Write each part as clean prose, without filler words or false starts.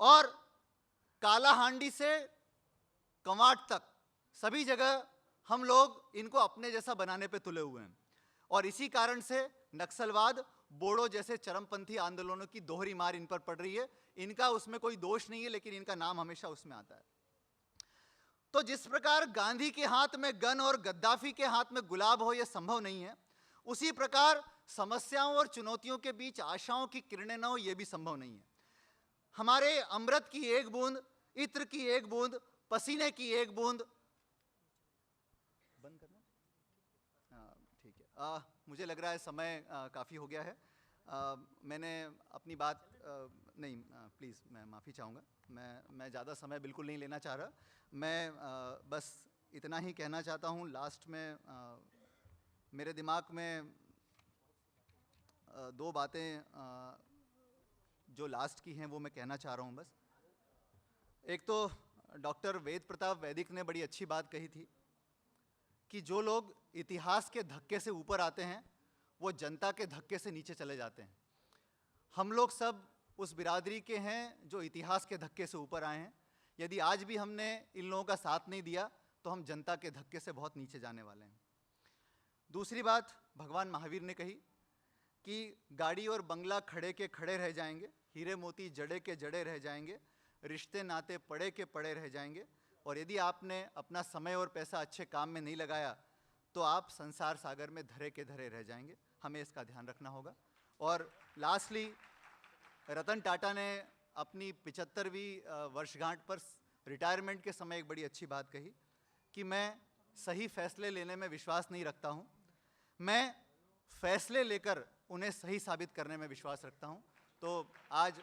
और कालाहांडी से कवाट तक सभी जगह हम लोग इनको अपने जैसा बनाने पे तुले हुए हैं। और इसी कारण से नक्सलवाद, बोडो जैसे चरमपंथी आंदोलनों की दोहरी मार इन पर पड़ रही है। इनका उसमें कोई दोष नहीं है, लेकिन इनका नाम हमेशा उसमें आता है। तो जिस प्रकार गांधी के हाथ में गन और गद्दाफी के हाथ में गुलाब हो यह संभव नहीं है, उसी प्रकार समस्याओं और चुनौतियों के बीच आशाओं की किरणें न हो यह भी संभव नहीं है। हमारे अमृत की एक बूंद, इत्र की एक बूंद, पसीने की एक बूंद, बंद करना, ठीक है। मुझे लग रहा है समय काफ़ी हो गया है। मैंने अपनी बात नहीं, प्लीज़ मैं माफ़ी चाहूँगा। मैं ज़्यादा समय बिल्कुल नहीं लेना चाह रहा। मैं बस इतना ही कहना चाहता हूँ। लास्ट में मेरे दिमाग में दो बातें जो लास्ट की हैं वो मैं कहना चाह रहा हूँ बस। एक तो डॉक्टर वेद प्रताप वैदिक ने बड़ी अच्छी बात कही थी कि जो लोग इतिहास के धक्के से ऊपर आते हैं वो जनता के धक्के से नीचे चले जाते हैं। हम लोग सब उस बिरादरी के हैं जो इतिहास के धक्के से ऊपर आए हैं। यदि आज भी हमने इन लोगों का साथ नहीं दिया तो हम जनता के धक्के से बहुत नीचे जाने वाले हैं। दूसरी बात भगवान महावीर ने कही कि गाड़ी और बंगला खड़े के खड़े रह जाएंगे, हीरे मोती जड़े के जड़े रह जाएंगे, रिश्ते नाते पड़े के पड़े रह जाएंगे, और यदि आपने अपना समय और पैसा अच्छे काम में नहीं लगाया तो आप संसार सागर में धरे के धरे रह जाएंगे। हमें इसका ध्यान रखना होगा। और लास्टली, रतन टाटा ने अपनी 75वीं वर्षगांठ पर रिटायरमेंट के समय एक बड़ी अच्छी बात कही कि मैं सही फैसले लेने में विश्वास नहीं रखता हूँ, मैं फैसले लेकर उन्हें सही साबित करने में विश्वास रखता हूँ। तो आज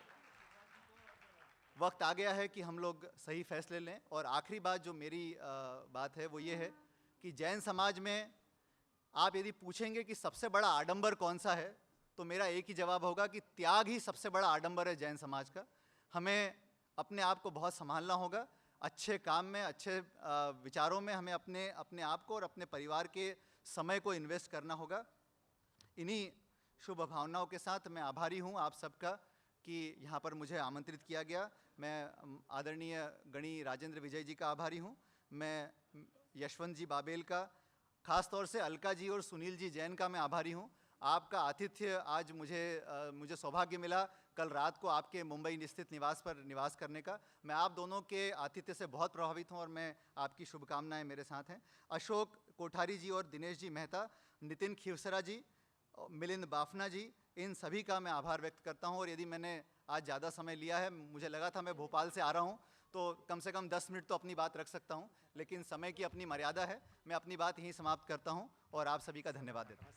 वक्त आ गया है कि हम लोग सही फैसले लें। और आखिरी बात जो मेरी बात है वो ये है कि जैन समाज में आप यदि पूछेंगे कि सबसे बड़ा आडंबर कौन सा है, तो मेरा एक ही जवाब होगा कि त्याग ही सबसे बड़ा आडंबर है जैन समाज का। हमें अपने आप को बहुत संभालना होगा, अच्छे काम में, अच्छे विचारों में हमें अपने आप को और अपने परिवार के समय को इन्वेस्ट करना होगा। इन्हीं शुभ भावनाओं के साथ मैं आभारी हूँ आप सबका कि यहाँ पर मुझे आमंत्रित किया गया। मैं आदरणीय गणी राजेंद्र विजय जी का आभारी हूँ। मैं यशवंत जी बाबेल का, ख़ास तौर से अलका जी और सुनील जी जैन का मैं आभारी हूँ। आपका आतिथ्य आज मुझे सौभाग्य मिला कल रात को आपके मुंबई स्थित निवास पर निवास करने का। मैं आप दोनों के आतिथ्य से बहुत प्रभावित हूँ और मैं आपकी शुभकामनाएं मेरे साथ हैं। अशोक कोठारी जी और दिनेश जी मेहता, नितिन खीवसरा जी, मिलिंद बाफना जी, इन सभी का मैं आभार व्यक्त करता हूं। और यदि मैंने आज ज़्यादा समय लिया है, मुझे लगा था मैं भोपाल से आ रहा हूं तो कम से कम 10 मिनट तो अपनी बात रख सकता हूं, लेकिन समय की अपनी मर्यादा है। मैं अपनी बात यहीं समाप्त करता हूं और आप सभी का धन्यवाद देता हूं।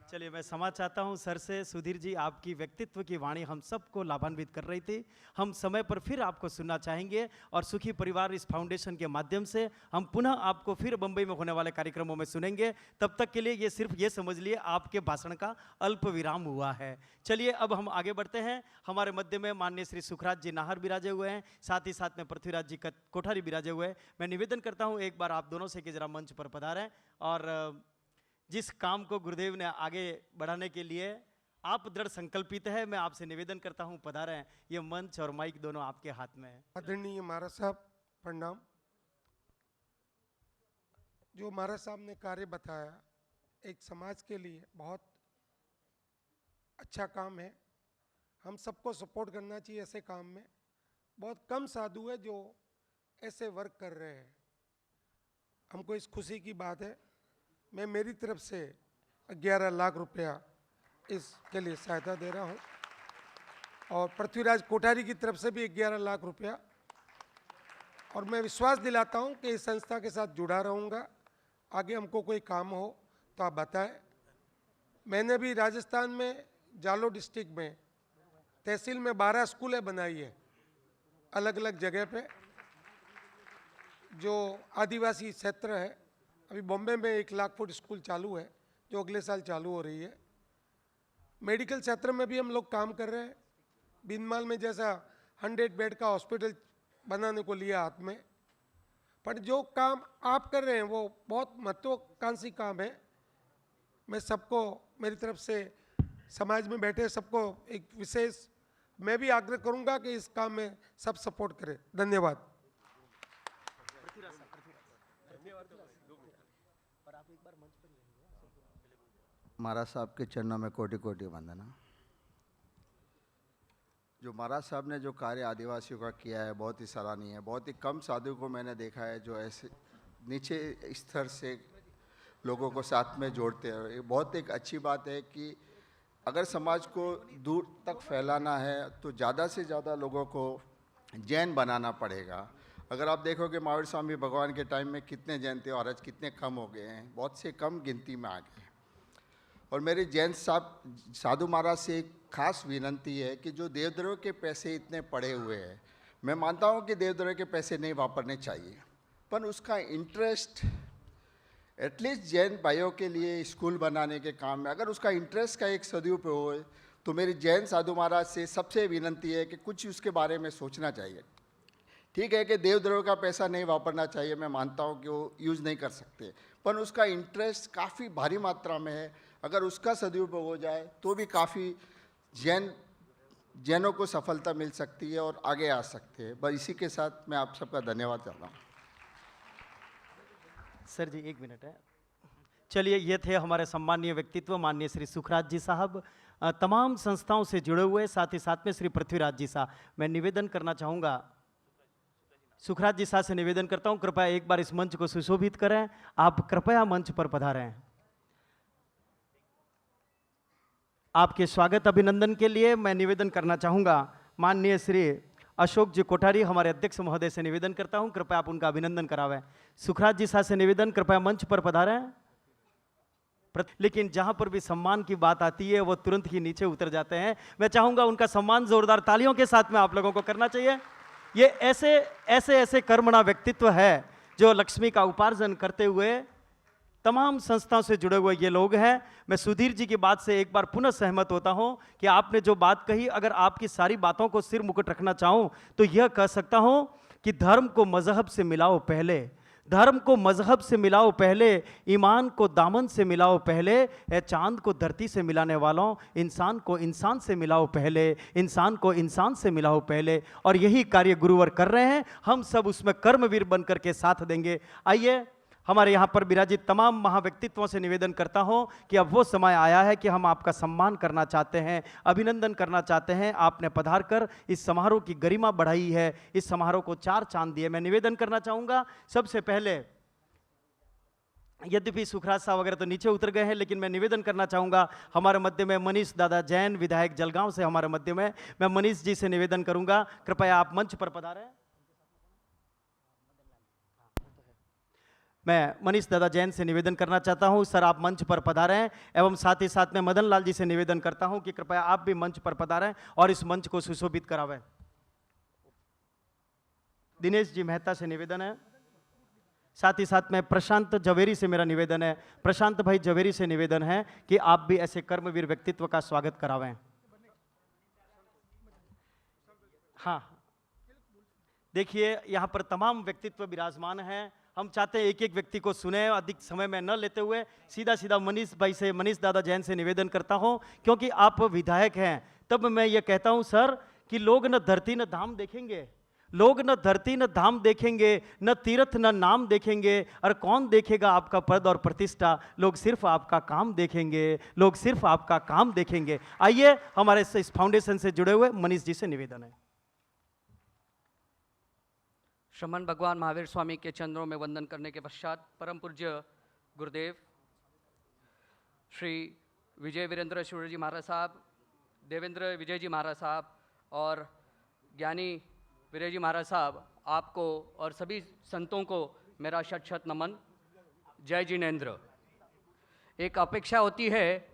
चलिए, मैं क्षमा चाहता हूं सर से। सुधीर जी, आपकी व्यक्तित्व की वाणी हम सबको लाभान्वित कर रही थी। हम समय पर फिर आपको सुनना चाहेंगे और सुखी परिवार इस फाउंडेशन के माध्यम से हम पुनः आपको फिर बंबई में होने वाले कार्यक्रमों में सुनेंगे। तब तक के लिए ये सिर्फ ये समझ लिए आपके भाषण का अल्प विराम हुआ है। चलिए, अब हम आगे बढ़ते हैं। हमारे मध्य में माननीय श्री सुखराज जी नाहर विराजे हुए हैं, साथ ही साथ में पृथ्वीराज जी कोठारी विराजे हुए हैं। मैं निवेदन करता हूँ एक बार आप दोनों से कि जरा मंच पर पधारें और जिस काम को गुरुदेव ने आगे बढ़ाने के लिए आप दृढ़ संकल्पित है, मैं आपसे निवेदन करता हूं पधारें। ये मंच और माइक दोनों आपके हाथ में है। आदरणीय महाराज साहब प्रणाम। जो महाराज साहब ने कार्य बताया एक समाज के लिए बहुत अच्छा काम है। हम सबको सपोर्ट करना चाहिए ऐसे काम में। बहुत कम साधु है जो ऐसे वर्क कर रहे हैं। हमको इस खुशी की बात है। मैं मेरी तरफ से 11 लाख रुपया इसके लिए सहायता दे रहा हूँ और पृथ्वीराज कोठारी की तरफ से भी 11 लाख रुपया। और मैं विश्वास दिलाता हूँ कि इस संस्था के साथ जुड़ा रहूँगा। आगे हमको कोई काम हो तो आप बताएं। मैंने भी राजस्थान में जालोर डिस्ट्रिक्ट में तहसील में 12 स्कूलें बनाई है अलग अलग जगह पे, जो आदिवासी क्षेत्र है। अभी बॉम्बे में 1 लाख फुट स्कूल चालू है जो अगले साल चालू हो रही है। मेडिकल क्षेत्र में भी हम लोग काम कर रहे हैं। बीनमाल में जैसा 100 बेड का हॉस्पिटल बनाने को लिया हाथ में। पर जो काम आप कर रहे हैं वो बहुत महत्वाकांक्षी काम है। मैं सबको मेरी तरफ से समाज में बैठे सबको एक विशेष मैं भी आग्रह करूंगा कि इस काम में सब सपोर्ट करें। धन्यवाद। महाराज साहब के चरणों में कोटि कोटि वंदना। जो महाराज साहब ने जो कार्य आदिवासियों का किया है बहुत ही सराहनीय है। बहुत ही कम साधु को मैंने देखा है जो ऐसे नीचे स्तर से लोगों को साथ में जोड़ते हैं। ये बहुत एक अच्छी बात है कि अगर समाज को दूर तक फैलाना है तो ज़्यादा से ज़्यादा लोगों को जैन बनाना पड़ेगा। अगर आप देखोगे महावीर स्वामी भगवान के टाइम में कितने जैन थे और आज कितने कम हो गए हैं, बहुत से कम गिनती में आ गए। और मेरे जैन साधु महाराज से एक खास विनंती है कि जो देवद्रोह के पैसे इतने पड़े हुए हैं, मैं मानता हूँ कि देवद्रोह के पैसे नहीं वापरने चाहिए, पर उसका इंटरेस्ट एटलीस्ट जैन भाइयों के लिए स्कूल बनाने के काम में अगर उसका इंटरेस्ट का एक सदुपयोग हो तो मेरी जैन साधु महाराज से सबसे विनंती है कि कुछ उसके बारे में सोचना चाहिए। ठीक है कि देवद्रोह का पैसा नहीं वापरना चाहिए, मैं मानता हूँ कि वो यूज़ नहीं कर सकते, पर उसका इंटरेस्ट काफ़ी भारी मात्रा में है। अगर उसका सदुपयोग हो जाए तो भी काफ़ी जैनों को सफलता मिल सकती है और आगे आ सकते हैं। बस इसी के साथ मैं आप सबका धन्यवाद करता हूँ। सर जी एक मिनट है। चलिए, ये थे हमारे सम्मानीय व्यक्तित्व माननीय श्री सुखराज जी साहब, तमाम संस्थाओं से जुड़े हुए, साथ ही साथ में श्री पृथ्वीराज जी साहब। मैं निवेदन करना चाहूँगा, सुखराज जी साहब से निवेदन करता हूँ कृपया एक बार इस मंच को सुशोभित करें। आप कृपया मंच पर पधारें। आपके स्वागत अभिनंदन के लिए मैं निवेदन करना चाहूँगा माननीय श्री अशोक जी कोठारी, हमारे अध्यक्ष महोदय से निवेदन करता हूं कृपया आप उनका अभिनंदन करावें। सुखराज जी साहब से निवेदन कृपया मंच पर पधारें। लेकिन जहां पर भी सम्मान की बात आती है वो तुरंत ही नीचे उतर जाते हैं। मैं चाहूंगा उनका सम्मान जोरदार तालियों के साथ में आप लोगों को करना चाहिए। ये ऐसे कर्मणा व्यक्तित्व है जो लक्ष्मी का उपार्जन करते हुए तमाम संस्थाओं से जुड़े हुए ये लोग हैं। मैं सुधीर जी की बात से एक बार पुनः सहमत होता हूं कि आपने जो बात कही, अगर आपकी सारी बातों को सिर मुकुट रखना चाहूं तो यह कह सकता हूं कि धर्म को मजहब से मिलाओ पहले, धर्म को मजहब से मिलाओ पहले, ईमान को दामन से मिलाओ पहले, चांद को धरती से मिलाने वालों, इंसान को इंसान से मिलाओ पहले, इंसान को इंसान से मिलाओ पहले। और यही कार्य गुरुवर कर रहे हैं, हम सब उसमें कर्मवीर बनकर के साथ देंगे। आइए, हमारे यहाँ पर विराजित तमाम महाव्यक्तित्वों से निवेदन करता हूँ कि अब वो समय आया है कि हम आपका सम्मान करना चाहते हैं, अभिनंदन करना चाहते हैं। आपने पधार कर इस समारोह की गरिमा बढ़ाई है, इस समारोह को 4 चांद दिए। मैं निवेदन करना चाहूँगा सबसे पहले, यद्यपि सुखराज साहब वगैरह तो नीचे उतर गए हैं, लेकिन मैं निवेदन करना चाहूँगा हमारे मध्य में मनीष दादा जैन, विधायक जलगांव से हमारे मध्य में, मैं मनीष जी से निवेदन करूँगा कृपया आप मंच पर पधारें। मैं मनीष दादा जैन से निवेदन करना चाहता हूं सर आप मंच पर पधारें, एवं साथ ही साथ में मदन लाल जी से निवेदन करता हूं कि कृपया आप भी मंच पर पधारें और इस मंच को सुशोभित करावें। दिनेश जी मेहता से निवेदन है, साथ ही साथ में प्रशांत जवेरी से मेरा निवेदन है, प्रशांत भाई जवेरी से निवेदन है कि आप भी ऐसे कर्मवीर व्यक्तित्व का स्वागत करावें। हाँ, देखिए यहाँ पर तमाम व्यक्तित्व विराजमान हैं। हम चाहते हैं एक एक व्यक्ति को सुने, अधिक समय में न लेते हुए सीधा मनीष भाई से, मनीष दादा जैन से निवेदन करता हूं, क्योंकि आप विधायक हैं। तब मैं ये कहता हूं सर कि लोग न धरती न धाम देखेंगे, लोग न धरती न धाम देखेंगे, न तीर्थ न नाम देखेंगे, और कौन देखेगा आपका पद और प्रतिष्ठा? लोग सिर्फ आपका काम देखेंगे, लोग सिर्फ आपका काम देखेंगे। आइए, हमारे इस फाउंडेशन से जुड़े हुए मनीष जी से निवेदन है। श्रमण भगवान महावीर स्वामी के चरणों में वंदन करने के पश्चात परम पूज्य गुरुदेव श्री विजय वीरेंद्र शिवजी जी महाराज साहब, देवेंद्र विजय जी महाराज साहब और ज्ञानी विजय जी महाराज साहब, आपको और सभी संतों को मेरा शत शत नमन। जय जिनेंद्र। एक अपेक्षा होती है,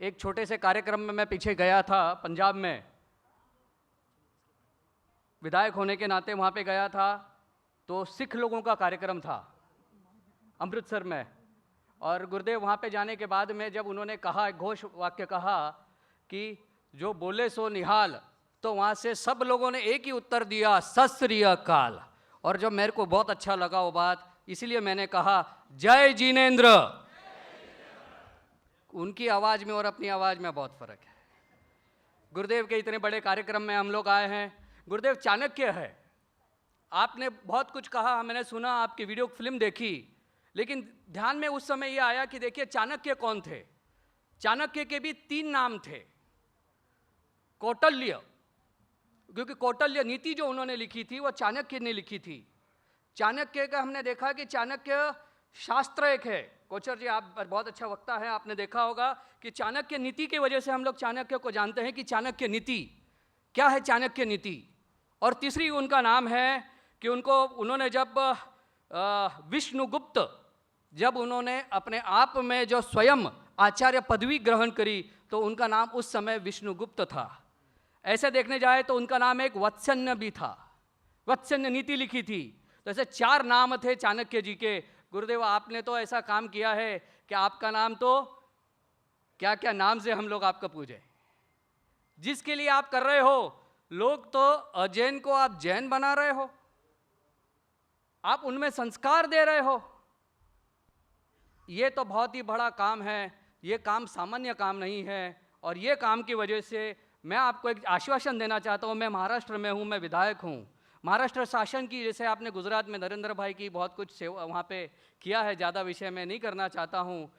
एक छोटे से कार्यक्रम में मैं पीछे गया था पंजाब में, विधायक होने के नाते वहाँ पे गया था, तो सिख लोगों का कार्यक्रम था अमृतसर में। और गुरुदेव वहाँ पे जाने के बाद में जब उन्होंने कहा, एक घोष वाक्य कहा कि जो बोले सो निहाल, तो वहाँ से सब लोगों ने एक ही उत्तर दिया, सत श्री अकाल। और जब मेरे को बहुत अच्छा लगा वो बात, इसीलिए मैंने कहा जय जिनेंद्र। उनकी आवाज़ में और अपनी आवाज़ में बहुत फ़र्क है। गुरुदेव के इतने बड़े कार्यक्रम में हम लोग आए हैं। गुरुदेव चाणक्य है। आपने बहुत कुछ कहा, मैंने सुना, आपकी वीडियो फिल्म देखी, लेकिन ध्यान में उस समय ये आया कि देखिए चाणक्य कौन थे। चाणक्य के भी 3 नाम थे। कौटिल्य, क्योंकि कौटिल्य नीति जो उन्होंने लिखी थी वो चाणक्य ने लिखी थी। चाणक्य का हमने देखा कि चाणक्य शास्त्र एक है। कोचर जी आप बहुत अच्छा वक्ता है, आपने देखा होगा कि चाणक्य नीति की वजह से हम लोग चाणक्य को जानते हैं कि चाणक्य नीति क्या है। चाणक्य नीति। और तीसरी उनका नाम है कि उन्होंने जब विष्णुगुप्त, जब उन्होंने अपने आप में जो स्वयं आचार्य पदवी ग्रहण करी तो उनका नाम उस समय विष्णुगुप्त था। ऐसे देखने जाए तो उनका नाम एक वत्सन्य भी था। वत्सन्य नीति लिखी थी। तो ऐसे 4 नाम थे चाणक्य जी के। गुरुदेव आपने तो ऐसा काम किया है कि आपका नाम तो क्या क्या नाम से हम लोग आपका पूजे। जिसके लिए आप कर रहे हो, लोग तो अजैन को आप जैन बना रहे हो, आप उनमें संस्कार दे रहे हो। ये तो बहुत ही बड़ा काम है। ये काम सामान्य काम नहीं है। और ये काम की वजह से मैं आपको एक आश्वासन देना चाहता हूँ। मैं महाराष्ट्र में हूँ, मैं विधायक हूँ। महाराष्ट्र शासन की, जैसे आपने गुजरात में नरेंद्र भाई की बहुत कुछ सेवा वहाँ पे किया है, ज़्यादा विषय में नहीं करना चाहता हूँ।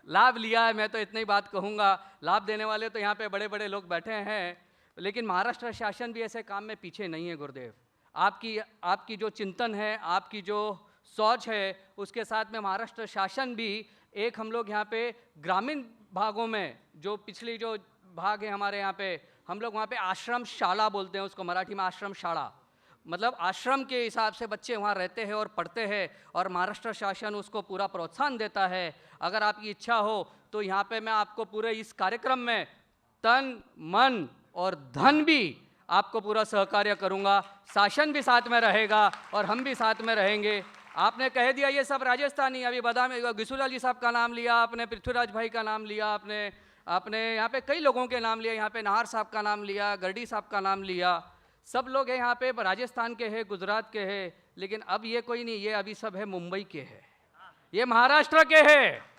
लाभ लिया है, मैं तो इतनी बात कहूँगा। लाभ देने वाले तो यहाँ पे बड़े बड़े लोग बैठे हैं, लेकिन महाराष्ट्र शासन भी ऐसे काम में पीछे नहीं है। गुरुदेव आपकी जो चिंतन है, आपकी जो सोच है, उसके साथ में महाराष्ट्र शासन भी एक, हम लोग यहाँ पे ग्रामीण भागों में जो पिछली जो भाग है हमारे यहाँ पे, हम लोग वहाँ पे आश्रम शाला बोलते हैं उसको, मराठी में आश्रम शाला, मतलब आश्रम के हिसाब से बच्चे वहाँ रहते हैं और पढ़ते हैं। और महाराष्ट्र शासन उसको पूरा प्रोत्साहन देता है। अगर आपकी इच्छा हो तो यहाँ पे मैं आपको पूरे इस कार्यक्रम में तन मन और धन भी आपको पूरा सहकार्य करूँगा। शासन भी साथ में रहेगा और हम भी साथ में रहेंगे। आपने कह दिया ये सब राजस्थानी, अभी बादाम गिसूलाल जी साहब का नाम लिया आपने, पृथ्वीराज भाई का नाम लिया आपने यहाँ पे कई लोगों के नाम लिया, यहाँ पे नाहर साहब का नाम लिया, गर्डी साहब का नाम लिया। सब लोग हैं यहाँ पे राजस्थान के हैं, गुजरात के हैं, लेकिन अब ये कोई नहीं, ये अभी सब है मुंबई के हैं, ये महाराष्ट्र के हैं।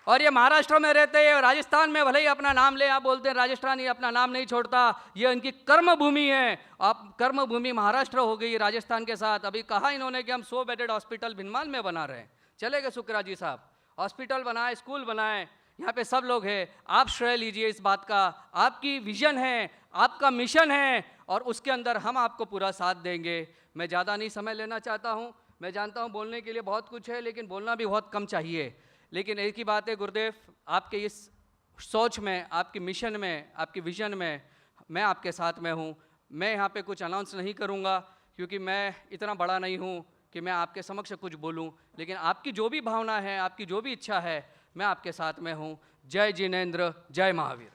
और ये महाराष्ट्र में रहते हैं। राजस्थान में भले ही अपना नाम ले, आप बोलते हैं राजस्थानी अपना नाम नहीं छोड़ता, ये उनकी कर्म भूमि है। अब कर्म भूमि महाराष्ट्र हो गई राजस्थान के साथ। अभी कहा इन्होंने कि हम 100 बेडेड हॉस्पिटल भिनमाल में बना रहे हैं। चलेगा शुक्रा जी साहब, हॉस्पिटल बनाए, स्कूल बनाए, यहाँ पे सब लोग हैं। आप श्रेय लीजिए इस बात का। आपकी विजन है, आपका मिशन है, और उसके अंदर हम आपको पूरा साथ देंगे। मैं ज़्यादा नहीं समय लेना चाहता हूँ। मैं जानता हूँ बोलने के लिए बहुत कुछ है, लेकिन बोलना भी बहुत कम चाहिए। लेकिन एक ही बात है गुरुदेव, आपके इस सोच में, आपके मिशन में, आपकी विजन में मैं आपके साथ में हूँ। मैं यहाँ पे कुछ अनाउंस नहीं करूँगा, क्योंकि मैं इतना बड़ा नहीं हूँ कि मैं आपके समक्ष कुछ बोलूँ। लेकिन आपकी जो भी भावना है, आपकी जो भी इच्छा है, मैं आपके साथ में हूँ। जय जिनेंद्र, जय महावीर।